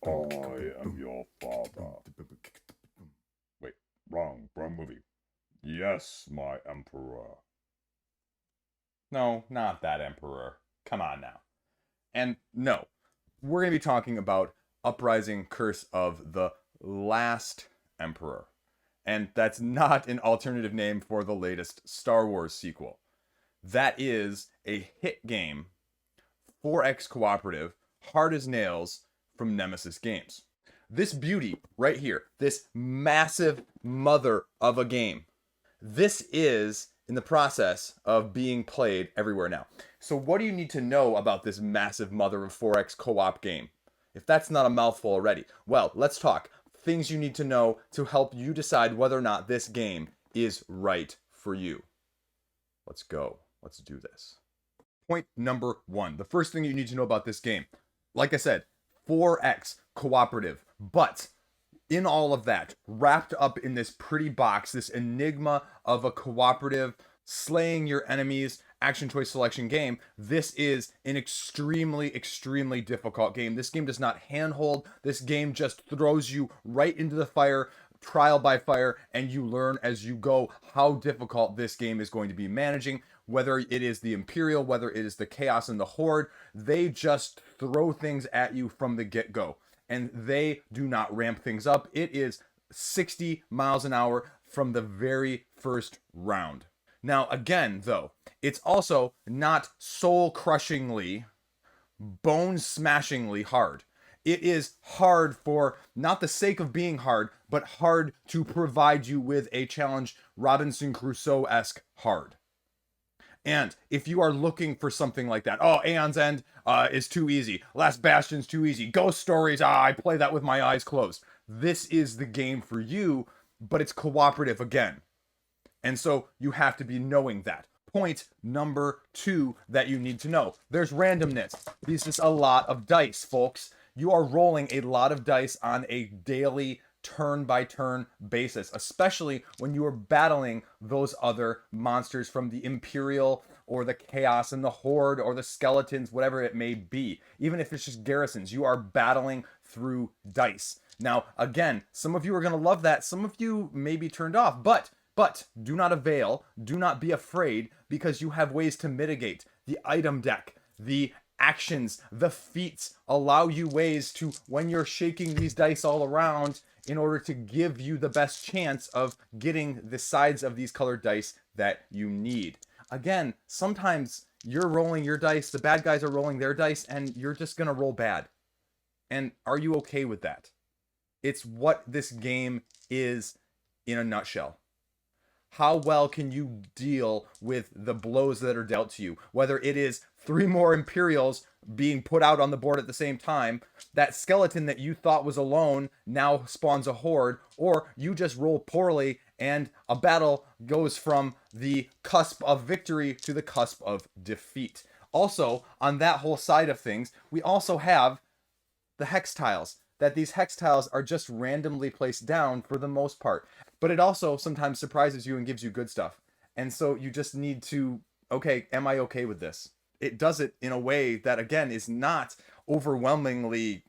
I am your father. Wait, wrong movie. Yes, my emperor. No, not that emperor. Come on now. And no, we're going to be talking about Uprising Curse of the Last Emperor. And that's not an alternative name for the latest Star Wars sequel. That is a hit game, 4X cooperative, hard as nails from Nemesis.Games. This beauty right here, this massive mother of a game, this is in the process of being played everywhere now. So what do you need to know about this massive mother of 4X co-op game? If that's not a mouthful already. Well, let's talk things you need to know to help you decide whether or not this game is right for you. Let's go. Let's do this. Point number 1. The first thing you need to know about this game. Like I said, 4X cooperative, but in all of that, wrapped up in this pretty box, this enigma of a cooperative, slaying your enemies, action choice selection game, this is an extremely, extremely difficult game. This game does not handhold. This game just throws you right into the fire, trial by fire, and you learn as you go how difficult this game is going to be managing. Whether it is the Imperial, whether it is the Chaos and the Horde, they just throw things at you from the get-go. And they do not ramp things up. It is 60 miles an hour from the very first round. Now, again, though, it's also not soul-crushingly, bone-smashingly hard. It is hard for not the sake of being hard, but hard to provide you with a challenge, Robinson Crusoe-esque hard. And if you are looking for something like that, oh, Aeon's End is too easy. Last Bastion's too easy. Ghost Stories, I play that with my eyes closed. This is the game for you, but it's cooperative again. And so you have to be knowing that. Point number 2 that you need to know. There's randomness. This is a lot of dice, folks. You are rolling a lot of dice on a daily turn-by-turn basis, especially when you are battling those other monsters from the Imperial or the Chaos and the Horde or the Skeletons, whatever it may be. Even if it's just garrisons, you are battling through dice. Now, again, some of you are going to love that. Some of you may be turned off, but do not avail, do not be afraid, because you have ways to mitigate. The item deck, the actions, the feats allow you ways to, when you're shaking these dice all around, in order to give you the best chance of getting the sides of these colored dice that you need. Again, sometimes you're rolling your dice, the bad guys are rolling their dice, and you're just going to roll bad. And are you okay with that? It's what this game is in a nutshell. How well can you deal with the blows that are dealt to you? Whether it is 3 more Imperials being put out on the board at the same time, that skeleton that you thought was alone now spawns a horde, or you just roll poorly and a battle goes from the cusp of victory to the cusp of defeat. Also, on that whole side of things, we also have the hex tiles. That these hex tiles are just randomly placed down for the most part. But it also sometimes surprises you and gives you good stuff. And so you just need to, okay, am I okay with this? It does it in a way that, again, is not overwhelmingly,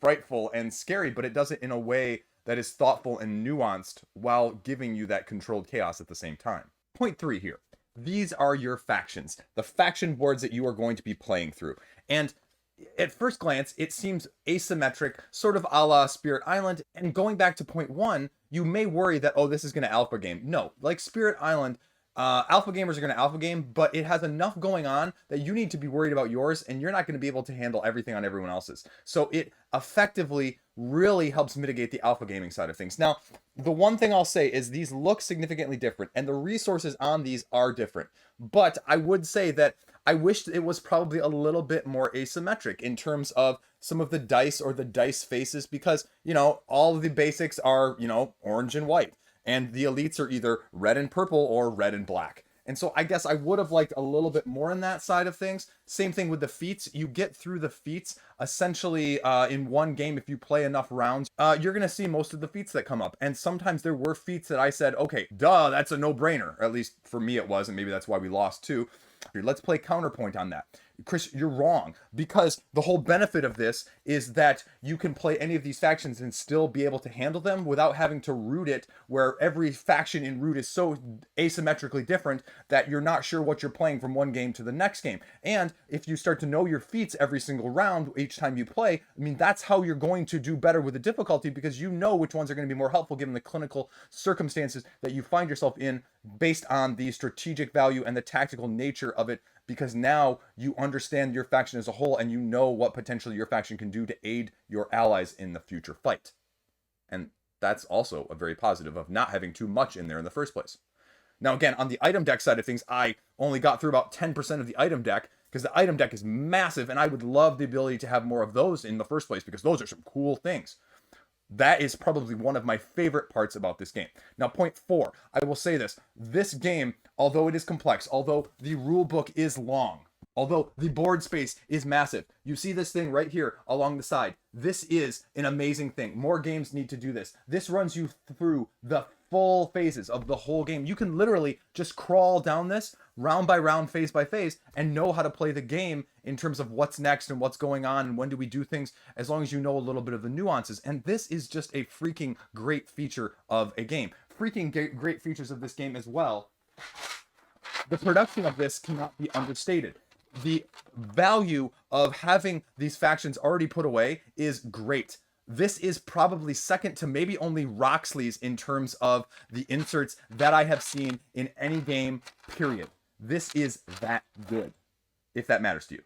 frightful and scary, but it does it in a way that is thoughtful and nuanced while giving you that controlled chaos at the same time. Point 3 here. These are your factions, the faction boards that you are going to be playing through. And at first glance, it seems asymmetric, sort of a la Spirit Island. And going back to point 1, you may worry that, oh, this is going to alpha game. No, like Spirit Island, alpha gamers are going to alpha game, but it has enough going on that you need to be worried about yours, and you're not going to be able to handle everything on everyone else's. So it effectively really helps mitigate the alpha gaming side of things. Now, the one thing I'll say is these look significantly different, and the resources on these are different. But I would say that I wish it was probably a little bit more asymmetric in terms of some of the dice or the dice faces, because, all of the basics are, orange and white, and the elites are either red and purple or red and black. And so I guess I would have liked a little bit more in that side of things. Same thing with the feats. You get through the feats essentially in one game. If you play enough rounds, you're going to see most of the feats that come up. And sometimes there were feats that I said, okay, duh, that's a no-brainer. At least for me it was, and maybe that's why we lost too. Let's play counterpoint on that. Chris, you're wrong, because the whole benefit of this is that you can play any of these factions and still be able to handle them without having to root it, where every faction in root is so asymmetrically different that you're not sure what you're playing from one game to the next game. And if you start to know your feats every single round each time you play, I mean, that's how you're going to do better with the difficulty, because you know which ones are going to be more helpful given the clinical circumstances that you find yourself in, based on the strategic value and the tactical nature of it, because now you understand your faction as a whole and you know what potentially your faction can do to aid your allies in the future fight. And that's also a very positive of not having too much in there in the first place. Now, again, on the item deck side of things, I only got through about 10% of the item deck, because the item deck is massive, and I would love the ability to have more of those in the first place, because those are some cool things. That is probably one of my favorite parts about this game. Now, point 4, I will say this. This game, although it is complex, although the rule book is long, although the board space is massive, you see this thing right here along the side. This is an amazing thing. More games need to do this. This runs you through the full phases of the whole game. You can literally just crawl down this round by round, phase by phase, and know how to play the game in terms of what's next and what's going on and when do we do things, as long as you know a little bit of the nuances. And this is just a freaking great feature of a game. Freaking great features of this game as well. The production of this cannot be understated. The value of having these factions already put away is great. This is probably second to maybe only Roxley's in terms of the inserts that I have seen in any game, period. This is that good, if that matters to you.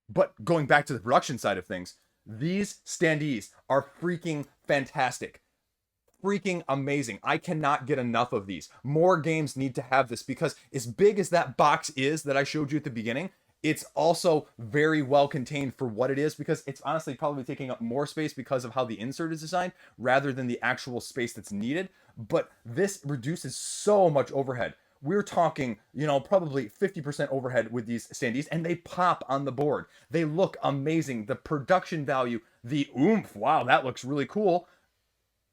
But going back to the production side of things, these standees are freaking fantastic. Freaking amazing. I cannot get enough of these. More games need to have this, because as big as that box is that I showed you at the beginning, it's also very well contained for what it is, because it's honestly probably taking up more space because of how the insert is designed rather than the actual space that's needed. But this reduces so much overhead. We're talking, probably 50% overhead with these standees, and they pop on the board. They look amazing. The production value, the oomph, wow, that looks really cool,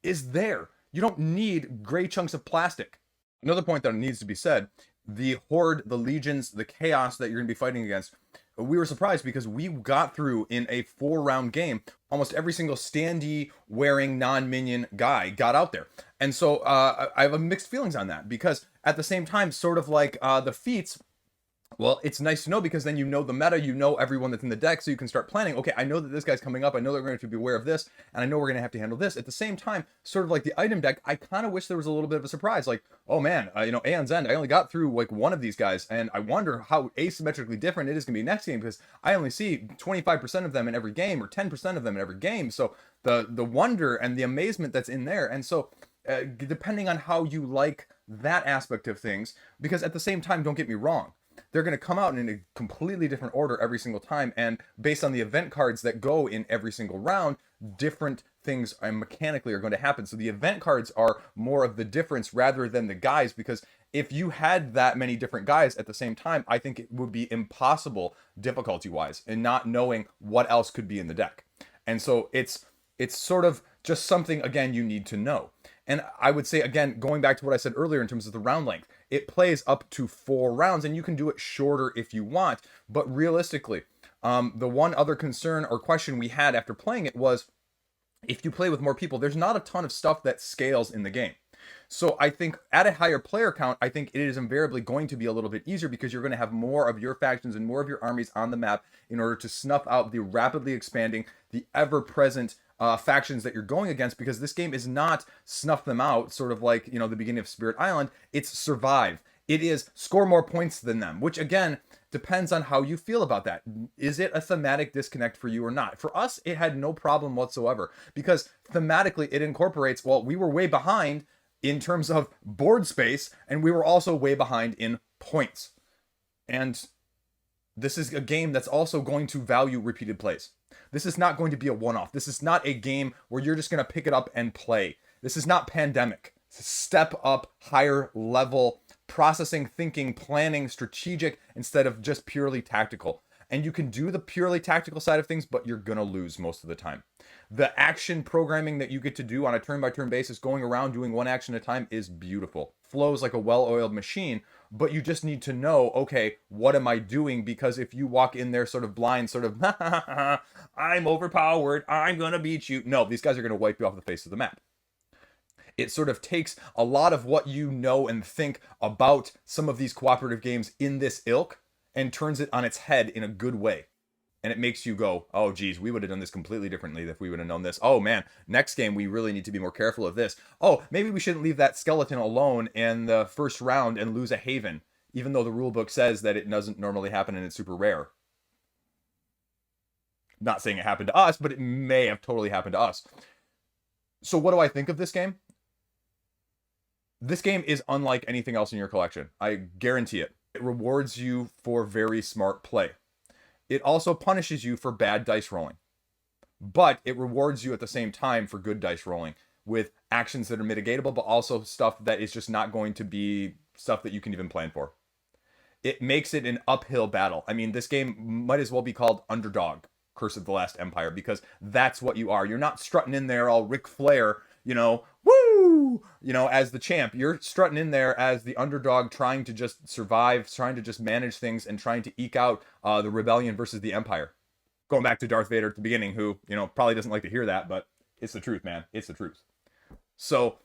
is there. You don't need gray chunks of plastic. Another point that needs to be said, the Horde, the Legions, the Chaos that you're going to be fighting against, we were surprised because we got through in a 4-round game. Almost every single standee wearing non-minion guy got out there. And so I have mixed feelings on that, because at the same time, sort of like the feats, well, it's nice to know, because then you know the meta, you know everyone that's in the deck, so you can start planning. Okay, I know that this guy's coming up, I know they're going to be aware of this, and I know we're going to have to handle this. At the same time, sort of like the item deck, I kind of wish there was a little bit of a surprise, like, oh man, Aeon's End, I only got through like one of these guys, and I wonder how asymmetrically different it is going to be next game, because I only see 25% of them in every game, or 10% of them in every game. So the wonder and the amazement that's in there, and so depending on how you like that aspect of things, because at the same time, don't get me wrong, they're going to come out in a completely different order every single time, and based on the event cards that go in every single round, different things mechanically are going to happen. So the event cards are more of the difference rather than the guys, because if you had that many different guys at the same time, I think it would be impossible difficulty-wise, and not knowing what else could be in the deck. And so it's sort of just something, again, you need to know. And I would say, again, going back to what I said earlier in terms of the round length, it plays up to 4 rounds, and you can do it shorter if you want. But realistically, the one other concern or question we had after playing it was, if you play with more people, there's not a ton of stuff that scales in the game. So I think at a higher player count, I think it is invariably going to be a little bit easier, because you're going to have more of your factions and more of your armies on the map in order to snuff out the rapidly expanding, the ever-present factions that you're going against, because this game is not snuff them out, sort of like, the beginning of Spirit Island. It's survive. It is score more points than them, which again, depends on how you feel about that. Is it a thematic disconnect for you or not? For us, it had no problem whatsoever, because thematically it incorporates, well, we were way behind in terms of board space, and we were also way behind in points. And this is a game that's also going to value repeated plays. This is not going to be a one-off. This is not a game where you're just going to pick it up and play. This is not Pandemic. It's a step up, higher level processing, thinking, planning, strategic, instead of just purely tactical. And you can do the purely tactical side of things, but you're going to lose most of the time. The action programming that you get to do on a turn-by-turn basis, going around doing one action at a time, is beautiful. Flows like a well-oiled machine. but you just need to know, okay, what am I doing? Because if you walk in there sort of blind, sort of, I'm overpowered, I'm going to beat you. No, these guys are going to wipe you off the face of the map. It sort of takes a lot of what you know and think about some of these cooperative games in this ilk and turns it on its head in a good way. And it makes you go, oh, geez, we would have done this completely differently if we would have known this. Oh, man, next game, we really need to be more careful of this. Oh, maybe we shouldn't leave that skeleton alone in the first round and lose a haven, even though the rulebook says that it doesn't normally happen and it's super rare. Not saying it happened to us, but it may have totally happened to us. So what do I think of this game? This game is unlike anything else in your collection. I guarantee it. It rewards you for very smart play. It also punishes you for bad dice rolling. But it rewards you at the same time for good dice rolling with actions that are mitigatable, but also stuff that is just not going to be stuff that you can even plan for. It makes it an uphill battle. I mean, this game might as well be called Underdog, Curse of the Last Empire, because that's what you are. You're not strutting in there all Ric Flair, woo, as the champ. You're strutting in there as the underdog, trying to just survive, trying to just manage things, and trying to eke out the rebellion versus the Empire. Going back to Darth Vader at the beginning, who, probably doesn't like to hear that, but it's the truth, man. It's the truth. So,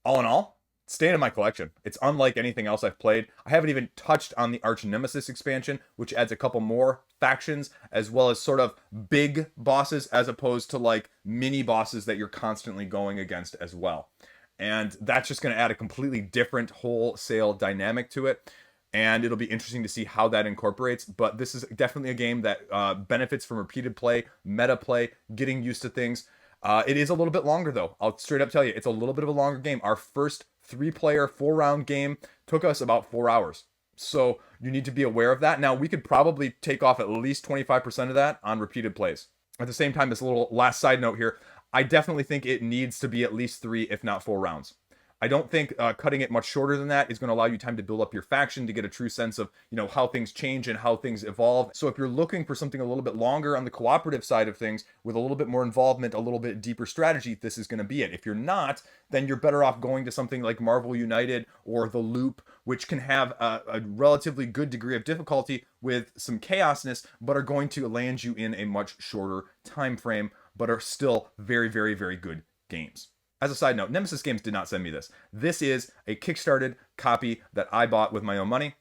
all in all, staying in my collection. It's unlike anything else I've played. I haven't even touched on the Arch Nemesis expansion, which adds a couple more factions, as well as sort of big bosses, as opposed to like mini bosses that you're constantly going against as well. And that's just going to add a completely different wholesale dynamic to it. And it'll be interesting to see how that incorporates. But this is definitely a game that benefits from repeated play, meta play, getting used to things. It is a little bit longer, though. I'll straight up tell you, it's a little bit of a longer game. Our first 3-player, 4-round game took us about 4 hours. So you need to be aware of that. Now, we could probably take off at least 25% of that on repeated plays. At the same time, this little last side note here, I definitely think it needs to be at least 3, if not 4 rounds. I don't think cutting it much shorter than that is going to allow you time to build up your faction, to get a true sense of, how things change and how things evolve. So if you're looking for something a little bit longer on the cooperative side of things, with a little bit more involvement, a little bit deeper strategy, this is going to be it. If you're not, then you're better off going to something like Marvel United or The Loop, which can have a relatively good degree of difficulty with some chaosness, but are going to land you in a much shorter time frame, but are still very, very, very good games. As a side note, Nemesis.Games did not send me this. This is a Kickstarted copy that I bought with my own money.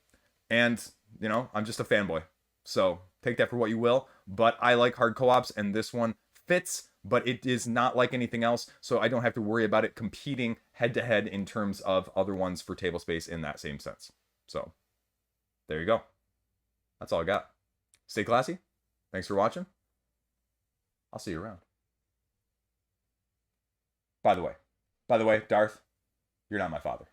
And, I'm just a fanboy. So take that for what you will. But I like hard co-ops, and this one fits, but it is not like anything else. So I don't have to worry about it competing head-to-head in terms of other ones for table space in that same sense. So there you go. That's all I got. Stay classy. Thanks for watching. I'll see you around. By the way, Darth, you're not my father.